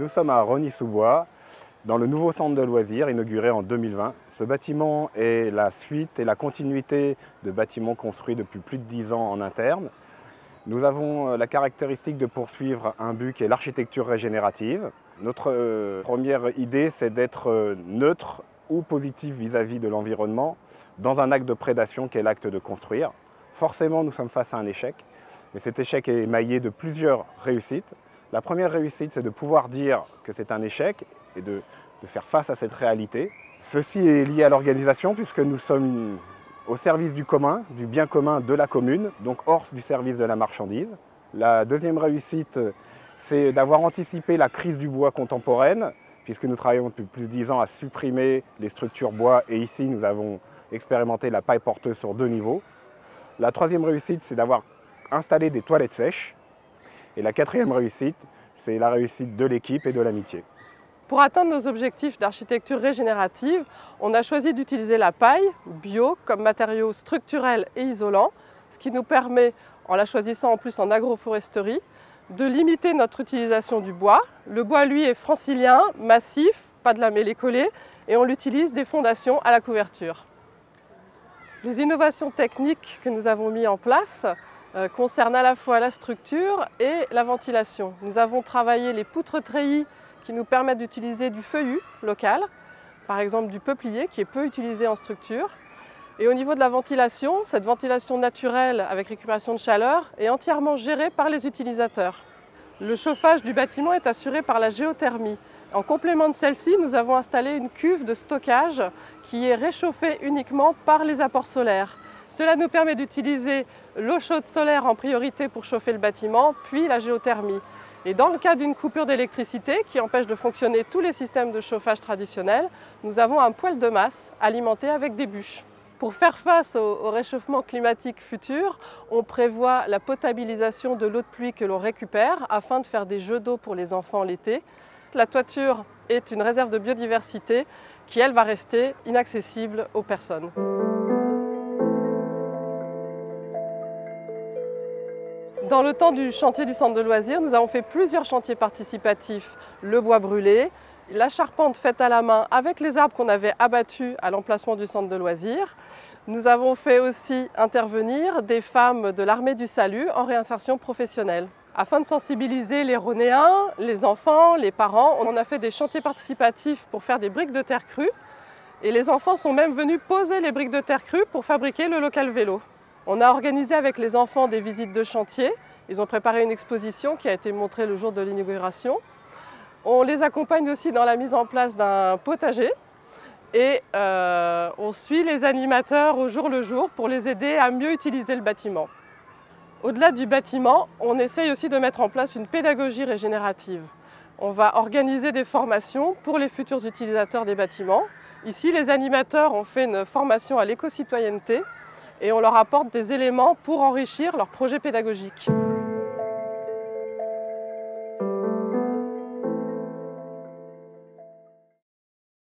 Nous sommes à Rosny-sous-Bois, dans le nouveau centre de loisirs inauguré en 2020. Ce bâtiment est la suite et la continuité de bâtiments construits depuis plus de 10 ans en interne. Nous avons la caractéristique de poursuivre un but qui est l'architecture régénérative. Notre première idée, c'est d'être neutre ou positif vis-à-vis de l'environnement dans un acte de prédation qui est l'acte de construire. Forcément, nous sommes face à un échec, mais cet échec est émaillé de plusieurs réussites. La première réussite, c'est de pouvoir dire que c'est un échec et de faire face à cette réalité. Ceci est lié à l'organisation puisque nous sommes au service du commun, du bien commun de la commune, donc hors du service de la marchandise. La deuxième réussite, c'est d'avoir anticipé la crise du bois contemporaine, puisque nous travaillons depuis plus de 10 ans à supprimer les structures bois et ici nous avons expérimenté la paille porteuse sur 2 niveaux. La troisième réussite, c'est d'avoir installé des toilettes sèches. Et la quatrième réussite, c'est la réussite de l'équipe et de l'amitié. Pour atteindre nos objectifs d'architecture régénérative, on a choisi d'utiliser la paille bio comme matériau structurel et isolant, ce qui nous permet, en la choisissant en plus en agroforesterie, de limiter notre utilisation du bois. Le bois, lui, est francilien, massif, pas de la mêlée collée, et on l'utilise des fondations à la couverture. Les innovations techniques que nous avons mises en place concernent à la fois la structure et la ventilation. Nous avons travaillé les poutres treillis qui nous permettent d'utiliser du feuillu local, par exemple du peuplier qui est peu utilisé en structure. Et au niveau de la ventilation, cette ventilation naturelle avec récupération de chaleur est entièrement gérée par les utilisateurs. Le chauffage du bâtiment est assuré par la géothermie. En complément de celle-ci, nous avons installé une cuve de stockage qui est réchauffée uniquement par les apports solaires. Cela nous permet d'utiliser l'eau chaude solaire en priorité pour chauffer le bâtiment, puis la géothermie. Et dans le cas d'une coupure d'électricité qui empêche de fonctionner tous les systèmes de chauffage traditionnels, nous avons un poêle de masse alimenté avec des bûches. Pour faire face au réchauffement climatique futur, on prévoit la potabilisation de l'eau de pluie que l'on récupère afin de faire des jeux d'eau pour les enfants l'été. La toiture est une réserve de biodiversité qui, elle, va rester inaccessible aux personnes. Dans le temps du chantier du centre de loisirs, nous avons fait plusieurs chantiers participatifs. Le bois brûlé, la charpente faite à la main avec les arbres qu'on avait abattus à l'emplacement du centre de loisirs. Nous avons fait aussi intervenir des femmes de l'armée du salut en réinsertion professionnelle. Afin de sensibiliser les Rhonéens, les enfants, les parents, on a fait des chantiers participatifs pour faire des briques de terre crue. Et les enfants sont même venus poser les briques de terre crue pour fabriquer le local vélo. On a organisé avec les enfants des visites de chantier. Ils ont préparé une exposition qui a été montrée le jour de l'inauguration. On les accompagne aussi dans la mise en place d'un potager. Et on suit les animateurs au jour le jour pour les aider à mieux utiliser le bâtiment. Au-delà du bâtiment, on essaye aussi de mettre en place une pédagogie régénérative. On va organiser des formations pour les futurs utilisateurs des bâtiments. Ici, les animateurs ont fait une formation à l'éco-citoyenneté et on leur apporte des éléments pour enrichir leur projet pédagogique.